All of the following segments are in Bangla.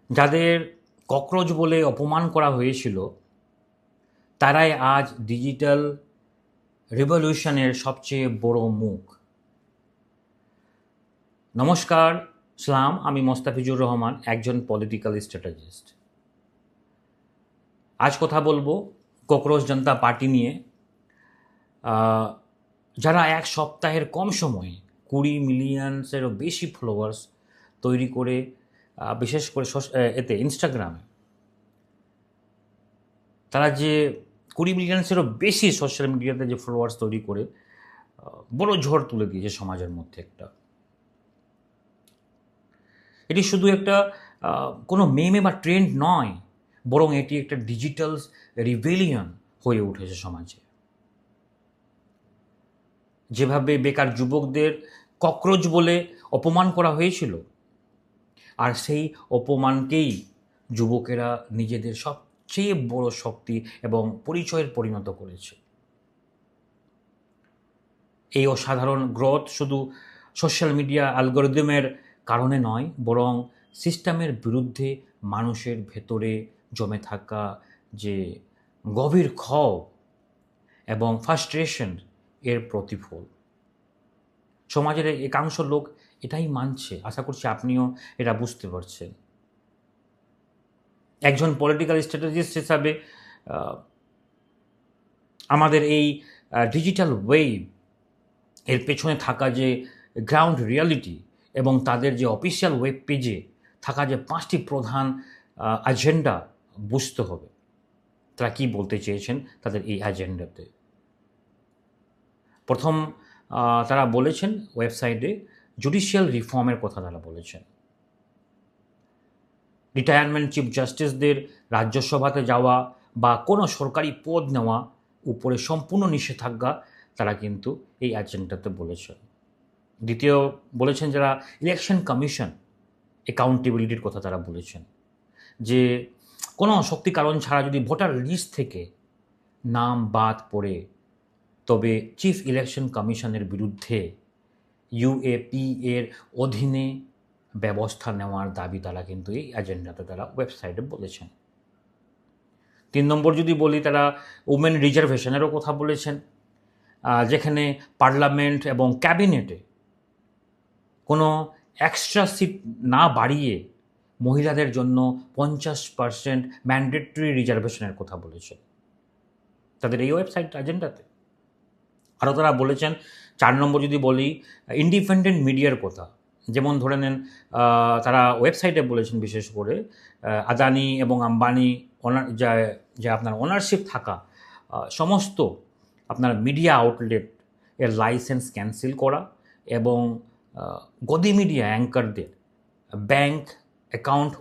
যাদের ককরোচ বলে অপমান করা হয়েছিল তারাই আজ ডিজিটাল রিভলিউশনের সবচেয়ে বড় মুখ। নমস্কার, সালাম। আমি মোস্তাফিজুর রহমান, একজন পলিটিক্যাল স্ট্র্যাটেজিস্ট। আজ কথা বলবো ককরোচ জনতা পার্টি নিয়ে, যারা এক সপ্তাহের কম সময়ে 20 মিলিয়নসেরও বেশি ফলোয়ার্স তৈরি করে, বিশেষ করে এতে ইনস্টাগ্রামে তারা যে 20 মিলিয়নসেরও বেশি সোশ্যাল মিডিয়াতে যে ফলোয়ার্স তৈরি করে বড় ঝড় তুলে দিয়েছে সমাজের মধ্যে একটা। এটি শুধু একটা কোনো মেমে বা ট্রেন্ড নয়, বরং এটি একটা ডিজিটাল রিভেলিয়ন হয়ে উঠেছে সমাজে। যেভাবে বেকার যুবকদের ককরোচ বলে অপমান করা হয়েছিল, আর সেই অপমানকেই যুবকেরা নিজেদের সবচেয়ে বড় শক্তি এবং পরিচয়ের পরিণত করেছে। এই অসাধারণ গ্রোথ শুধু সোশ্যাল মিডিয়া অ্যালগরিদমের কারণে নয়, বরং সিস্টেমের বিরুদ্ধে মানুষের ভেতরে জমে থাকা যে গভীর ক্ষোভ এবং ফ্রাস্ট্রেশন এর প্রতিফল। সমাজের একাংশ লোক এটাই মানছে। আশা করছি আপনিও এটা বুঝতে পারছেন। একজন পলিটিক্যাল স্ট্র্যাটেজিস্ট হিসাবে আমাদের এই ডিজিটাল ওয়েভ এর পেছনে থাকা যে গ্রাউন্ড রিয়ালিটি এবং তাদের যে অফিসিয়াল ওয়েব পেজে থাকা যে 5টি প্রধান এজেন্ডা বুঝতে হবে। তারা কী বলতে চেয়েছেন তাদের এই এজেন্ডাতে। প্রথম তারা বলেছেন ওয়েবসাইটে জুডিশিয়াল রিফর্মের কথা তারা বলেছেন। রিটায়ারমেন্ট চিফ জাস্টিসদের রাজ্যসভাতে যাওয়া বা কোনো সরকারি পদ নেওয়া উপরে সম্পূর্ণ নিষেধাজ্ঞা তারা কিন্তু এই এজেন্ডাতে বলেছেন। দ্বিতীয় বলেছেন যারা ইলেকশন কমিশন অ্যাকাউন্টেবিলিটির কথা তারা বলেছেন, যে কোনো শক্তি কারণ ছাড়া যদি ভোটার লিস্ট থেকে নাম বাদ পড়ে, তবে চিফ ইলেকশন কমিশনের বিরুদ্ধে ইউএপি এর অধীনে ব্যবস্থা নেওয়ার দাবি তারা কিন্তু এই এজেন্ডাতে তারা ওয়েবসাইটে বলেছেন। 3 নম্বর যদি বলি, তারা উমেন রিজার্ভেশনেরও কথা বলেছেন, যেখানে পার্লামেন্ট এবং ক্যাবিনেটে কোনো এক্সট্রা সিট না বাড়িয়ে মহিলাদের জন্য 50% ম্যান্ডেটরি রিজার্ভেশনের কথা বলেছেন তাদের এই ওয়েবসাইট এজেন্ডাতে। আরও তারা বলেছেন, 4 নম্বর যদি বলি, ইন্ডিপেন্ডেন্ট মিডিয়ার কথা। যেমন ধরে নেন, তারা ওয়েবসাইটে বলেছেন বিশেষ করে আদানি এবং আম্বানি যে আপনার ওনারশিপ থাকা সমস্ত আপনার মিডিয়া আউটলেট এর লাইসেন্স ক্যান্সেল করা এবং গদি মিডিয়া অ্যাঙ্কারদের ব্যাংক অ্যাকাউন্ট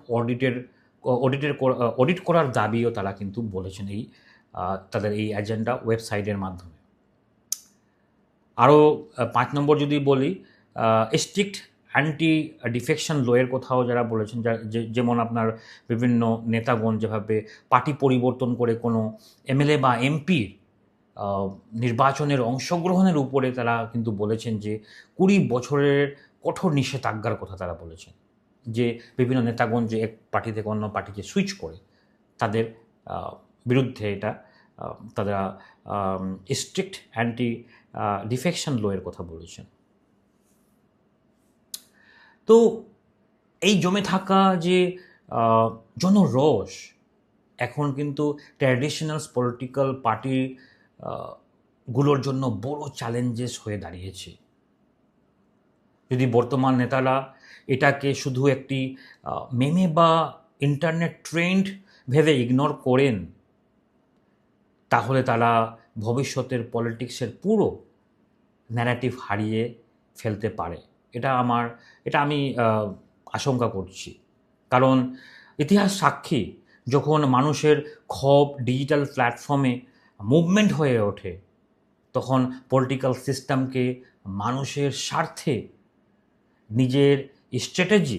অডিট করার দাবিও তারা কিন্তু বলেছেন এই তাদের এই এজেন্ডা ওয়েবসাইটের মাধ্যমে। আরও 5 নম্বর যদি বলি, স্ট্রিক্ট অ্যান্টি ডিফেকশন লয়ের কথাও যারা বলেছেন, যেমন আপনার বিভিন্ন নেতাগণ যেভাবে পার্টি পরিবর্তন করে কোনো এমএলএ বা এমপির নির্বাচনের অংশগ্রহণের উপরে তারা কিন্তু বলেছেন যে 20 বছরের কঠোর নিষেধাজ্ঞার কথা তারা বলেছেন, যে বিভিন্ন নেতাগণ যে এক পার্টি থেকে অন্য পার্টিতে সুইচ করে তাদের বিরুদ্ধে এটা তারা স্ট্রিক্ট অ্যান্টি ডিফেকশন লয়ের কথা বলেছেন। তো এই জমে থাকা যে জনরোষ এখন কিন্তু ট্র্যাডিশনাল পলিটিক্যাল পার্টি গুলোর জন্য বড় চ্যালেঞ্জেস হয়ে দাঁড়িয়েছে। যদি বর্তমান নেতারা এটাকে শুধু একটি মেমে বা ইন্টারনেট ট্রেন্ড ভেবে ইগনোর করেন, তাহলে তারা ভবিষ্যতের পলিটিক্সের পুরো ন্যারেটিভ হারিয়ে ফেলতে পারে। এটা আমি আশঙ্কা করছি। কারণ ইতিহাস সাক্ষী, যখন মানুষের ক্ষোভ ডিজিটাল প্ল্যাটফর্মে মুভমেন্ট হয়ে ওঠে, তখন পলিটিক্যাল সিস্টেমকে মানুষের স্বার্থে নিজের স্ট্র্যাটেজি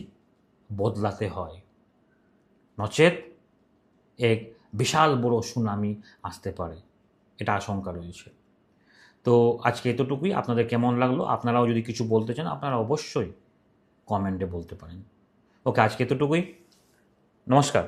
বদলাতে হয়, নচেত এক বিশাল বড় সুনামি আসতে পারে। এটা আশঙ্কা রয়েছে। তো আজকে এতটুকুই। আপনাদের কেমন লাগলো? আপনারাও যদি কিছু বলতে চান আপনারা অবশ্যই কমেন্টে বলতে পারেন। ওকে, আজকে এতটুকুই। নমস্কার।